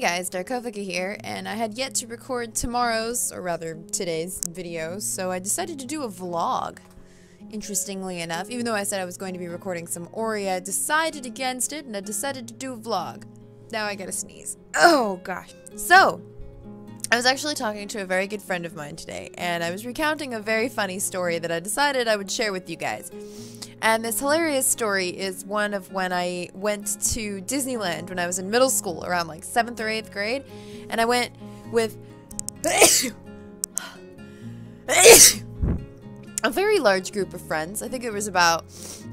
guys, Darkovika here, and I had yet to record tomorrow's, or rather today's, video, so I decided to do a vlog. Interestingly enough, even though I said I was going to be recording some Ori, I decided against it, and I decided to do a vlog. Now I gotta sneeze. Oh gosh. So, I was actually talking to a very good friend of mine today, and I was recounting a very funny story that I decided I would share with you guys. And this hilarious story is one of when I went to Disneyland when I was in middle school, around like 7th or 8th grade, and I went with a very large group of friends. I think it was about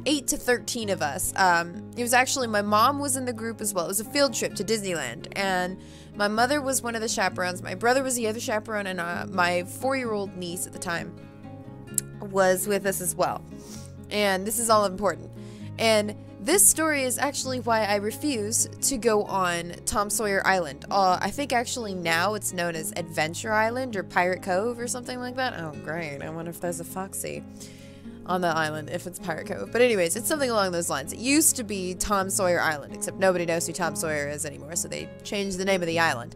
8 to 13 of us. It was actually, my mom was in the group as well. It was a field trip to Disneyland, and my mother was one of the chaperones, my brother was the other chaperone, and my 4-year-old niece at the time was with us as well. And this is all important. And this story is actually why I refuse to go on Tom Sawyer Island. I think actually now it's known as Adventure Island or Pirate Cove or something like that. Oh, great. I wonder if there's a Foxy on the island, if it's Pirate Cove. But anyways, it's something along those lines. It used to be Tom Sawyer Island, except nobody knows who Tom Sawyer is anymore, so they changed the name of the island.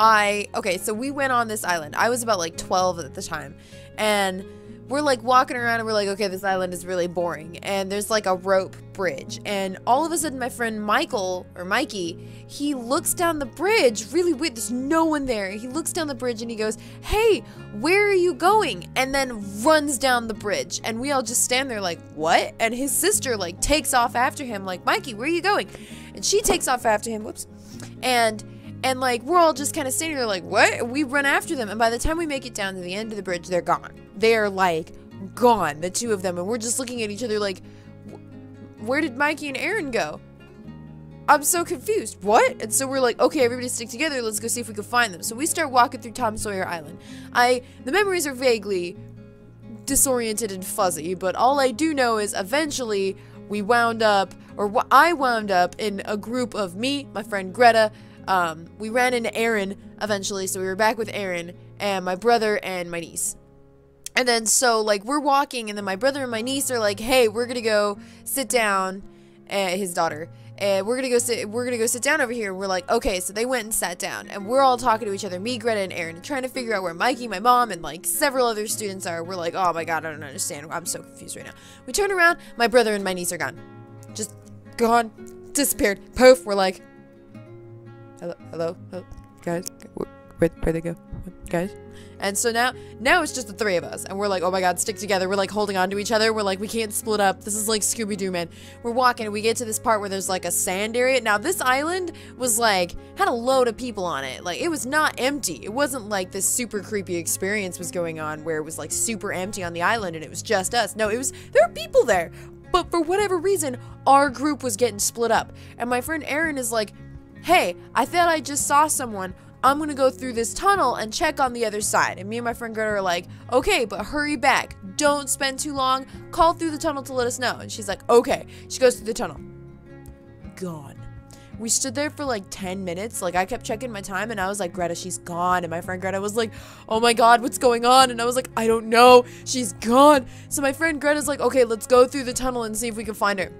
Okay, so we went on this island. I was about like 12 at the time, and we're like walking around and we're like, okay, this island is really boring. And there's like a rope bridge. And all of a sudden my friend Michael, or Mikey, he looks down the bridge, really weird, there's no one there. He looks down the bridge and he goes, hey, where are you going? And then runs down the bridge. And we all just stand there like, what? And his sister like takes off after him like, Mikey, where are you going? And she takes off after him, whoops. And like, we're all just kind of standing there like, what? And we run after them, and by the time we make it down to the end of the bridge, they're gone. They're, like, gone, the two of them, and we're just looking at each other like, where did Mikey and Aaron go? I'm so confused. What? And so we're like, okay, everybody stick together, let's go see if we can find them. So we start walking through Tom Sawyer Island. The memories are vaguely disoriented and fuzzy, but all I do know is eventually we wound up, or I wound up in a group of me, my friend Greta. We ran into Aaron eventually, so we were back with Aaron and my brother and my niece. And then so like we're walking, and then my brother and my niece are like, hey, we're gonna go sit down, his daughter, and we're gonna go sit down over here. And we're like, okay, so they went and sat down, and we're all talking to each other, me, Greta, and Aaron, trying to figure out where Mikey, my mom, and like several other students are. We're like, oh my god, I don't understand, I'm so confused right now. We turn around, my brother and my niece are gone. Just gone, disappeared, poof. We're like, hello, guys, where'd they go, guys? And so now it's just the three of us, and we're like, oh my god, stick together. We're like holding on to each other. We're like, we can't split up. This is like Scooby-Doo, man. We're walking, and we get to this part where there's like a sand area. Now this island was like, had a load of people on it. Like, it was not empty. It wasn't like this super creepy experience was going on where it was like super empty on the island and it was just us. No, there were people there, but for whatever reason, our group was getting split up. And my friend Aaron is like, hey, I thought I just saw someone. I'm gonna go through this tunnel and check on the other side. And me and my friend Greta are like, okay, but hurry back. Don't spend too long. Call through the tunnel to let us know. And she's like, okay. She goes through the tunnel. Gone. We stood there for like 10 minutes. Like, I kept checking my time, and I was like, Greta, she's gone. And my friend Greta was like, oh my god, what's going on? And I was like, I don't know. She's gone. So my friend Greta's like, okay, let's go through the tunnel and see if we can find her.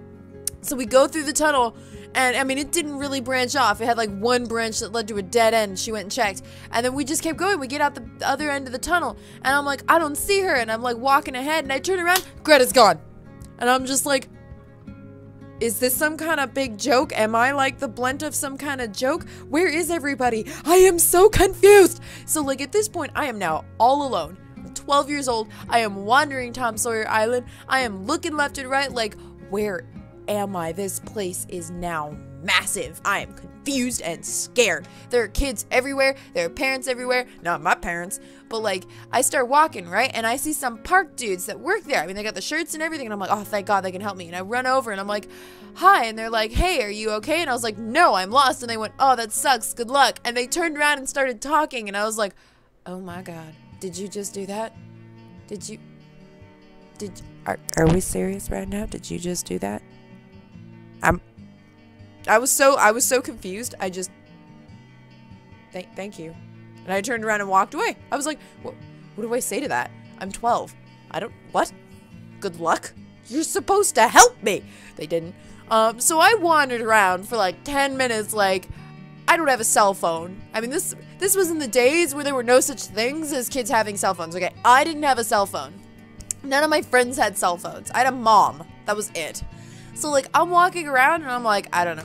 So we go through the tunnel, and I mean, it didn't really branch off. It had like one branch that led to a dead end. She went and checked, and then we just kept going. We get out the other end of the tunnel, and I'm like, I don't see her, and I'm like walking ahead, and I turn around, Greta's gone. And I'm just like, is this some kind of big joke? Am I like the blunt of some kind of joke? Where is everybody? I am so confused. So like at this point, I am now all alone. I'm 12 years old. I am wandering Tom Sawyer Island. I am looking left and right like, where am I? This place is now massive. I am confused and scared. There are kids everywhere. There are parents everywhere. Not my parents, but like I start walking, right? And I see some park dudes that work there. I mean, they got the shirts and everything, and I'm like, oh, thank god they can help me. And I run over and I'm like, hi, and they're like, hey, are you okay? And I was like, no, I'm lost. And they went, oh, that sucks, good luck. And they turned around and started talking, and I was like, oh my god, did you just do that? Are we serious right now? Did you just do that? I was so confused. I just, thank you. And I turned around and walked away. I was like, what do I say to that? I'm 12. What? Good luck? you're supposed to help me. They didn't. So I wandered around for like 10 minutes like, I don't have a cell phone. I mean, this was in the days where there were no such things as kids having cell phones, okay? I didn't have a cell phone. None of my friends had cell phones. I had a mom. That was it. So, like, I'm walking around and I'm like, I don't know.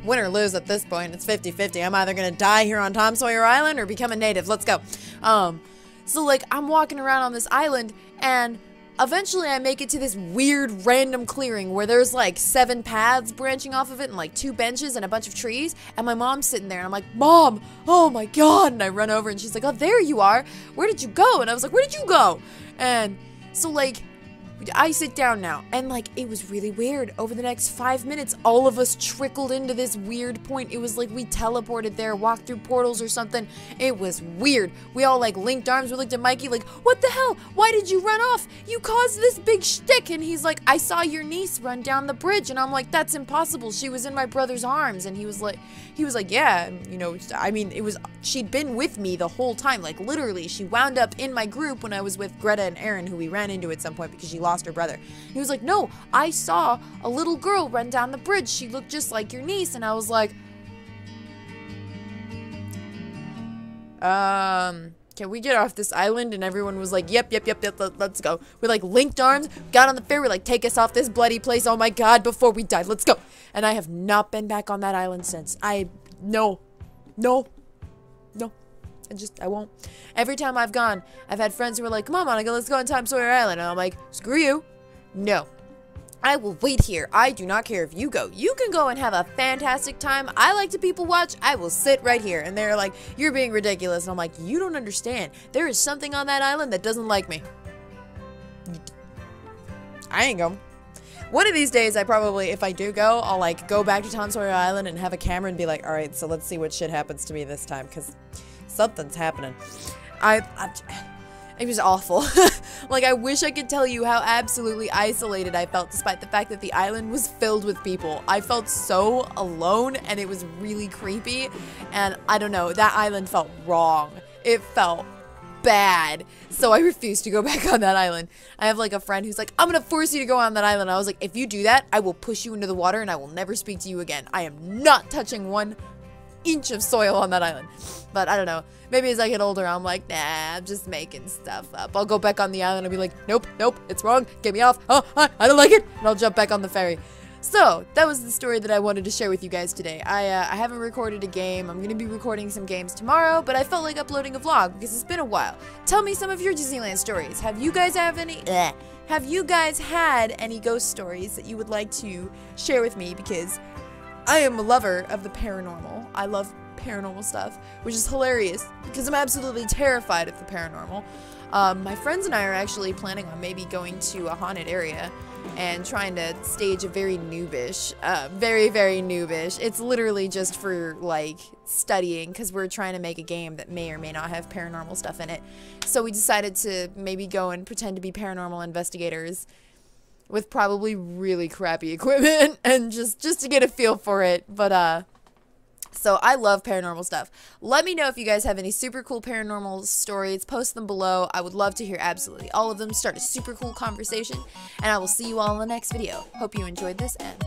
Win or lose at this point. It's 50-50. I'm either gonna die here on Tom Sawyer Island or become a native. Let's go. So, like, I'm walking around on this island and eventually I make it to this weird random clearing where there's like 7 paths branching off of it and like 2 benches and a bunch of trees, and my mom's sitting there and I'm like, Mom, oh my god, and I run over and she's like, oh, there you are, where did you go? And I was like, where did you go? And so like I sit down now, and like it was really weird. Over the next 5 minutes, all of us trickled into this weird point. It was like we teleported there, walked through portals or something. It was weird. We all like linked arms. We looked at Mikey like, what the hell? Why did you run off? You caused this big shtick. And he's like, I saw your niece run down the bridge. And I'm like, that's impossible. She was in my brother's arms. And he was like, yeah, you know, I mean, she'd been with me the whole time. Like literally, she wound up in my group when I was with Greta and Aaron, who we ran into at some point because she lost her brother. He was like, no, I saw a little girl run down the bridge. She looked just like your niece. And I was like, can we get off this island? And everyone was like, yep, let's go. We like linked arms, got on the ferry, like, take us off this bloody place. Oh my god, before we die, let's go. And I have not been back on that island since. No. I won't. Every time I've gone, I've had friends who are like, come on, Monica, let's go on Tom Sawyer Island. And I'm like, screw you. No. I will wait here. I do not care if you go. You can go and have a fantastic time. I like to people watch. I will sit right here. And they're like, you're being ridiculous. And I'm like, you don't understand. There is something on that island that doesn't like me. I ain't going. One of these days, I probably, if I do go, I'll like go back to Tom Sawyer Island and have a camera and be like, all right, so let's see what shit happens to me this time, because something's happening. It was awful. Like, I wish I could tell you how absolutely isolated I felt, despite the fact that the island was filled with people. I felt so alone, and it was really creepy, and I don't know, that island felt wrong. It felt bad. So I refused to go back on that island. I have like a friend who's like, I'm gonna force you to go on that island. I was like, if you do that, I will push you into the water and I will never speak to you again. I am not touching 1 inch of soil on that island. But I don't know. Maybe as I get older, I'm like, nah, I'm just making stuff up. I'll go back on the island and be like, nope, it's wrong. Get me off. Oh, I don't like it. And I'll jump back on the ferry. So, that was the story that I wanted to share with you guys today. I haven't recorded a game. I'm going to be recording some games tomorrow, but I felt like uploading a vlog because it's been a while. Tell me some of your Disneyland stories. Have you guys had any ghost stories that you would like to share with me? Because I am a lover of the paranormal. I love paranormal stuff, which is hilarious because I'm absolutely terrified of the paranormal. My friends and I are actually planning on maybe going to a haunted area and trying to stage a very noobish, very noobish. It's literally just for like studying because we're trying to make a game that may or may not have paranormal stuff in it. So we decided to maybe go and pretend to be paranormal investigators with probably really crappy equipment and just to get a feel for it. But so I love paranormal stuff. Let me know if you guys have any super cool paranormal stories. Post them below. I would love to hear absolutely all of them. Start a super cool conversation. And I will see you all in the next video. Hope you enjoyed this, and